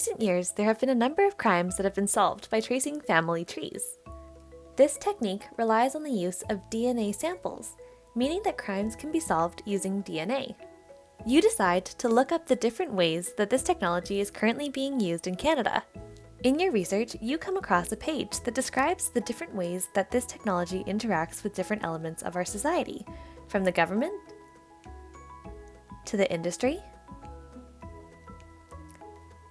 recent years, there have been a number of crimes that have been solved by tracing family trees. This technique relies on the use of DNA samples, meaning that crimes can be solved using DNA. You decide to look up the different ways that this technology is currently being used in Canada. In your research, you come across a page that describes the different ways that this technology interacts with different elements of our society, from the government, to the industry,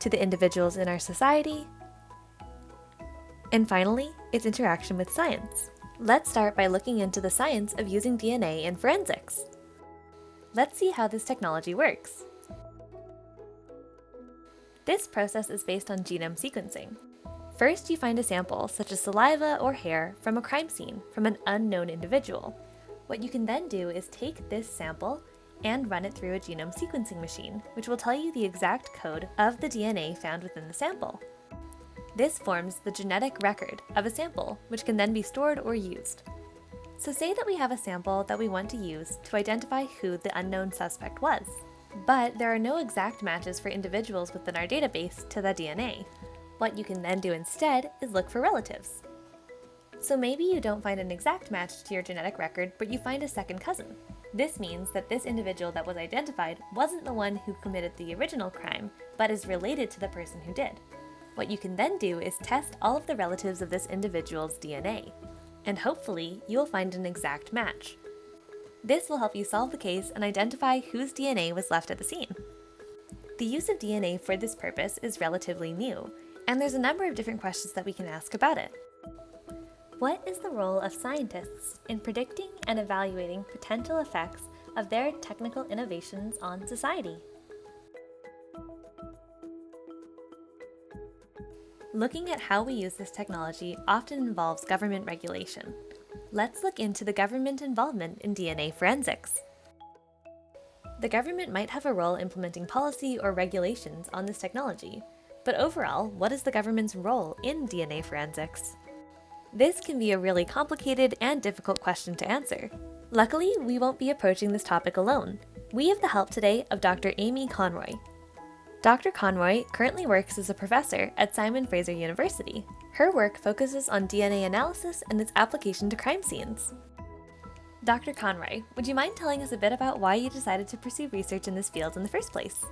to the individuals in our society, and finally, its interaction with science. Let's start by looking into the science of using DNA in forensics. Let's see how this technology works. This process is based on genome sequencing. First, you find a sample, such as saliva or hair, from a crime scene from an unknown individual. What you can then do is take this sample and run it through a genome sequencing machine, which will tell you the exact code of the DNA found within the sample. This forms the genetic record of a sample, which can then be stored or used. So say that we have a sample that we want to use to identify who the unknown suspect was. But there are no exact matches for individuals within our database to the DNA. What you can then do instead is look for relatives. So maybe you don't find an exact match to your genetic record, but you find a second cousin. This means that this individual that was identified wasn't the one who committed the original crime, but is related to the person who did. What you can then do is test all of the relatives of this individual's DNA, and hopefully you'll find an exact match. This will help you solve the case and identify whose DNA was left at the scene. The use of DNA for this purpose is relatively new, and there's a number of different questions that we can ask about it. What is the role of scientists in predicting and evaluating potential effects of their technical innovations on society? Looking at how we use this technology often involves government regulation. Let's look into the government involvement in DNA forensics. The government might have a role implementing policy or regulations on this technology, but overall, what is the government's role in DNA forensics? This can be a really complicated and difficult question to answer. Luckily, we won't be approaching this topic alone. We have the help today of Dr. Amy Conroy. Dr. Conroy currently works as a professor at Simon Fraser University. Her work focuses on DNA analysis and its application to crime scenes. Dr. Conroy, would you mind telling us a bit about why you decided to pursue research in this field in the first place?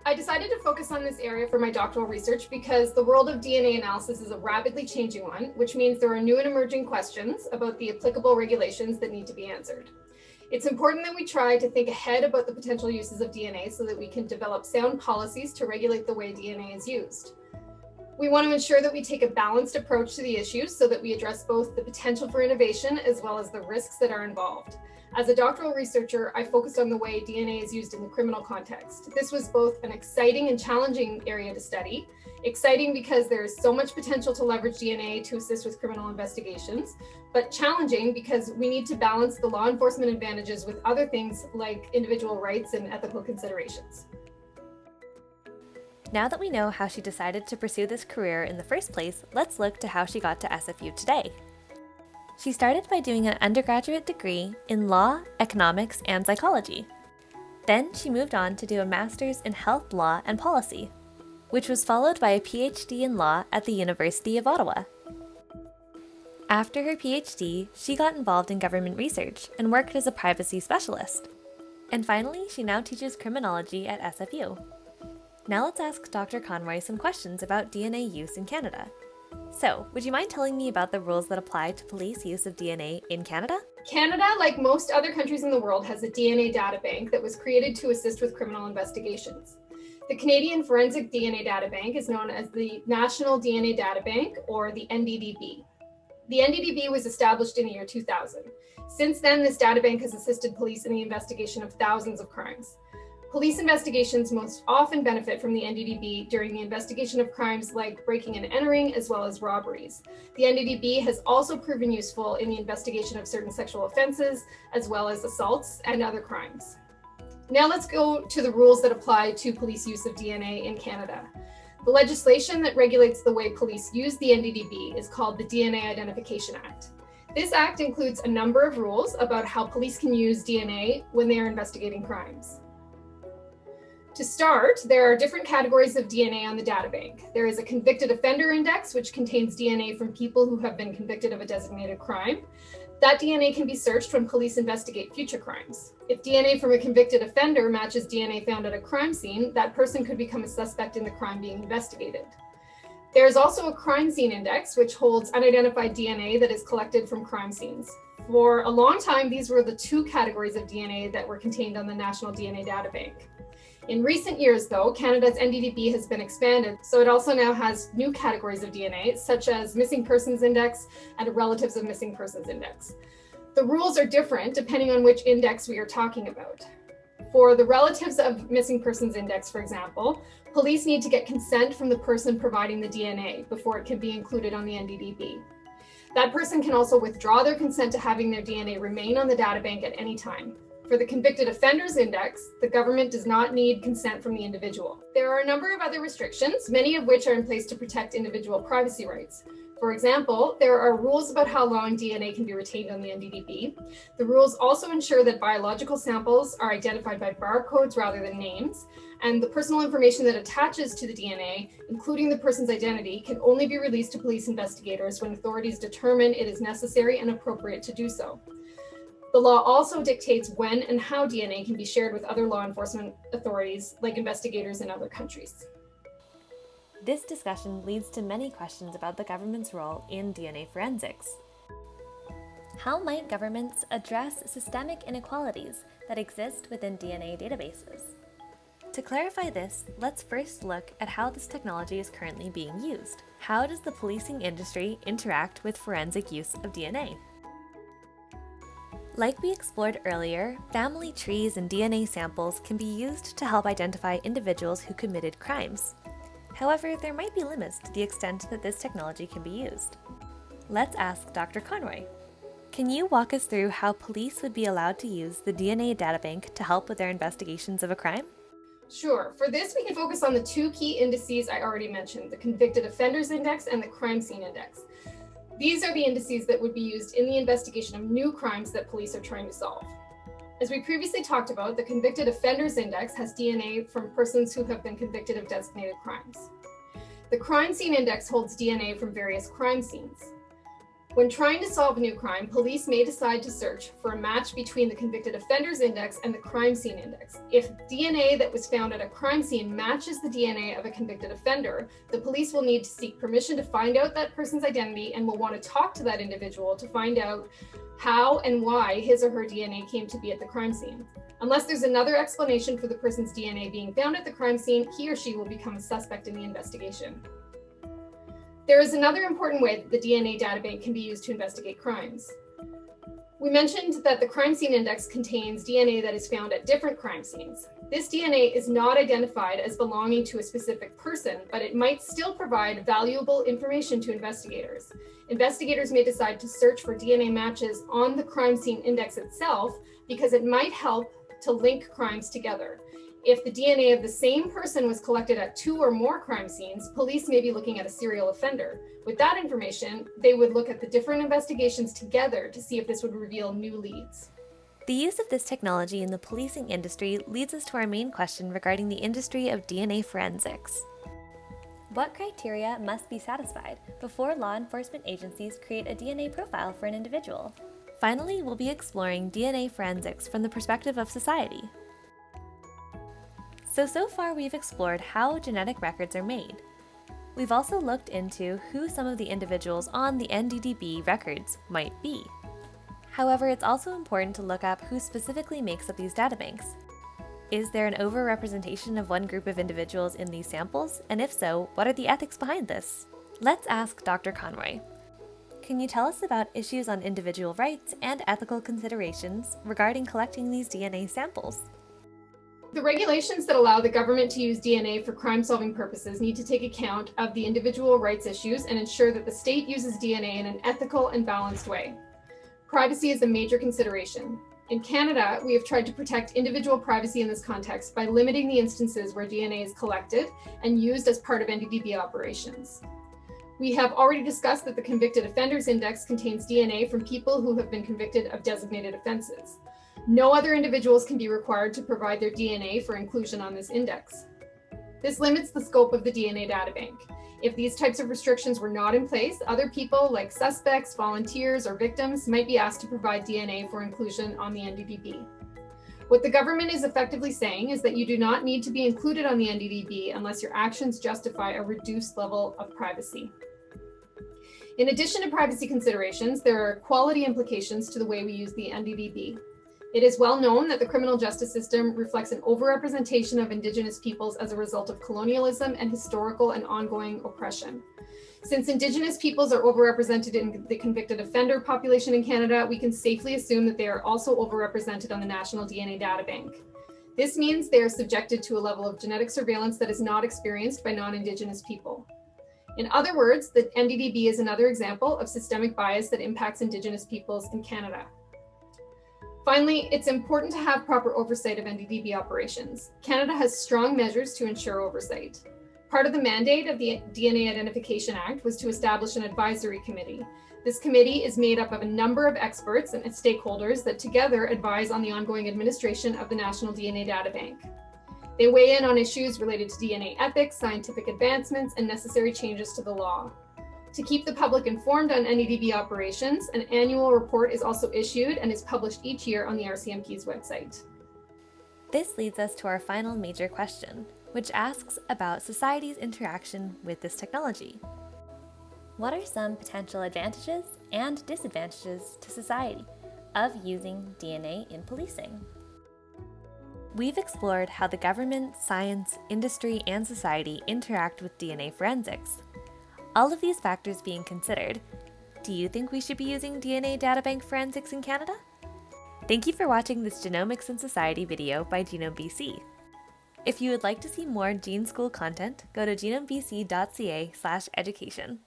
I decided to focus on this area for my doctoral research because the world of DNA analysis is a rapidly changing one, which means there are new and emerging questions about the applicable regulations that need to be answered. It's important that we try to think ahead about the potential uses of DNA so that we can develop sound policies to regulate the way DNA is used. We want to ensure that we take a balanced approach to the issues so that we address both the potential for innovation as well as the risks that are involved. As a doctoral researcher, I focused on the way DNA is used in the criminal context. This was both an exciting and challenging area to study. Exciting because there is so much potential to leverage DNA to assist with criminal investigations, but challenging because we need to balance the law enforcement advantages with other things like individual rights and ethical considerations. Now that we know how she decided to pursue this career in the first place, let's look to how she got to SFU today. She started by doing an undergraduate degree in law, economics, and psychology. Then she moved on to do a master's in health law and policy, which was followed by a PhD in law at the University of Ottawa. After her PhD, she got involved in government research and worked as a privacy specialist. And finally, she now teaches criminology at SFU. Now let's ask Dr. Conroy some questions about DNA use in Canada. So, would you mind telling me about the rules that apply to police use of DNA in Canada? Canada, like most other countries in the world, has a DNA data bank that was created to assist with criminal investigations. The Canadian Forensic DNA Data Bank is known as the National DNA Data Bank, or the NDDB. The NDDB was established in the year 2000. Since then, this data bank has assisted police in the investigation of thousands of crimes. Police investigations most often benefit from the NDDB during the investigation of crimes like breaking and entering, as well as robberies. The NDDB has also proven useful in the investigation of certain sexual offenses, as well as assaults and other crimes. Now let's go to the rules that apply to police use of DNA in Canada. The legislation that regulates the way police use the NDDB is called the DNA Identification Act. This act includes a number of rules about how police can use DNA when they are investigating crimes. To start, there are different categories of DNA on the databank. There is a convicted offender index, which contains DNA from people who have been convicted of a designated crime. That DNA can be searched when police investigate future crimes. If DNA from a convicted offender matches DNA found at a crime scene, that person could become a suspect in the crime being investigated. There is also a crime scene index, which holds unidentified DNA that is collected from crime scenes. For a long time, these were the two categories of DNA that were contained on the National DNA Databank. In recent years, though, Canada's NDDB has been expanded, so it also now has new categories of DNA, such as Missing Persons Index and a Relatives of Missing Persons Index. The rules are different depending on which index we are talking about. For the Relatives of Missing Persons Index, for example, police need to get consent from the person providing the DNA before it can be included on the NDDB. That person can also withdraw their consent to having their DNA remain on the databank at any time. For the Convicted Offenders Index, the government does not need consent from the individual. There are a number of other restrictions, many of which are in place to protect individual privacy rights. For example, there are rules about how long DNA can be retained on the NDDB. The rules also ensure that biological samples are identified by barcodes rather than names, and the personal information that attaches to the DNA, including the person's identity, can only be released to police investigators when authorities determine it is necessary and appropriate to do so. The law also dictates when and how DNA can be shared with other law enforcement authorities, like investigators in other countries. This discussion leads to many questions about the government's role in DNA forensics. How might governments address systemic inequalities that exist within DNA databases? To clarify this, let's first look at how this technology is currently being used. How does the policing industry interact with forensic use of DNA? Like we explored earlier, family trees and DNA samples can be used to help identify individuals who committed crimes. However, there might be limits to the extent that this technology can be used. Let's ask Dr. Conroy. Can you walk us through how police would be allowed to use the DNA databank to help with their investigations of a crime? Sure. For this, we can focus on the two key indices I already mentioned, the Convicted Offenders Index and the Crime Scene Index. These are the indices that would be used in the investigation of new crimes that police are trying to solve. As we previously talked about, the Convicted Offenders Index has DNA from persons who have been convicted of designated crimes. The Crime Scene Index holds DNA from various crime scenes. When trying to solve a new crime, police may decide to search for a match between the Convicted Offenders Index and the Crime Scene Index. If DNA that was found at a crime scene matches the DNA of a convicted offender, the police will need to seek permission to find out that person's identity and will want to talk to that individual to find out how and why his or her DNA came to be at the crime scene. Unless there's another explanation for the person's DNA being found at the crime scene, he or she will become a suspect in the investigation. There is another important way that the DNA databank can be used to investigate crimes. We mentioned that the Crime Scene Index contains DNA that is found at different crime scenes. This DNA is not identified as belonging to a specific person, but it might still provide valuable information to investigators. Investigators may decide to search for DNA matches on the Crime Scene Index itself because it might help to link crimes together. If the DNA of the same person was collected at 2 or more crime scenes, police may be looking at a serial offender. With that information, they would look at the different investigations together to see if this would reveal new leads. The use of this technology in the policing industry leads us to our main question regarding the industry of DNA forensics. What criteria must be satisfied before law enforcement agencies create a DNA profile for an individual? Finally, we'll be exploring DNA forensics from the perspective of society. So far we've explored how genetic records are made. We've also looked into who some of the individuals on the NDDB records might be. However, it's also important to look up who specifically makes up these databanks. Is there an overrepresentation of one group of individuals in these samples? And if so, what are the ethics behind this? Let's ask Dr. Conroy. Can you tell us about issues on individual rights and ethical considerations regarding collecting these DNA samples? The regulations that allow the government to use DNA for crime-solving purposes need to take account of the individual rights issues and ensure that the state uses DNA in an ethical and balanced way. Privacy is a major consideration. In Canada, we have tried to protect individual privacy in this context by limiting the instances where DNA is collected and used as part of NDDB operations. We have already discussed that the Convicted Offenders Index contains DNA from people who have been convicted of designated offenses. No other individuals can be required to provide their DNA for inclusion on this index. This limits the scope of the DNA databank. If these types of restrictions were not in place, other people like suspects, volunteers, or victims might be asked to provide DNA for inclusion on the NDDB. What the government is effectively saying is that you do not need to be included on the NDDB unless your actions justify a reduced level of privacy. In addition to privacy considerations, there are quality implications to the way we use the NDDB. It is well known that the criminal justice system reflects an overrepresentation of Indigenous peoples as a result of colonialism and historical and ongoing oppression. Since Indigenous peoples are overrepresented in the convicted offender population in Canada, we can safely assume that they are also overrepresented on the National DNA Databank. This means they are subjected to a level of genetic surveillance that is not experienced by non-Indigenous people. In other words, the NDDB is another example of systemic bias that impacts Indigenous peoples in Canada. Finally, it's important to have proper oversight of NDDB operations. Canada has strong measures to ensure oversight. Part of the mandate of the DNA Identification Act was to establish an advisory committee. This committee is made up of a number of experts and stakeholders that together advise on the ongoing administration of the National DNA Databank. They weigh in on issues related to DNA ethics, scientific advancements, and necessary changes to the law. To keep the public informed on NDDB operations, an annual report is also issued and is published each year on the RCMP's website. This leads us to our final major question, which asks about society's interaction with this technology. What are some potential advantages and disadvantages to society of using DNA in policing? We've explored how the government, science, industry, and society interact with DNA forensics. All of these factors being considered, do you think we should be using DNA databank forensics in Canada? Thank you for watching this Genomics and Society video by Genome BC. If you would like to see more Gene School content, go to genomebc.ca/education.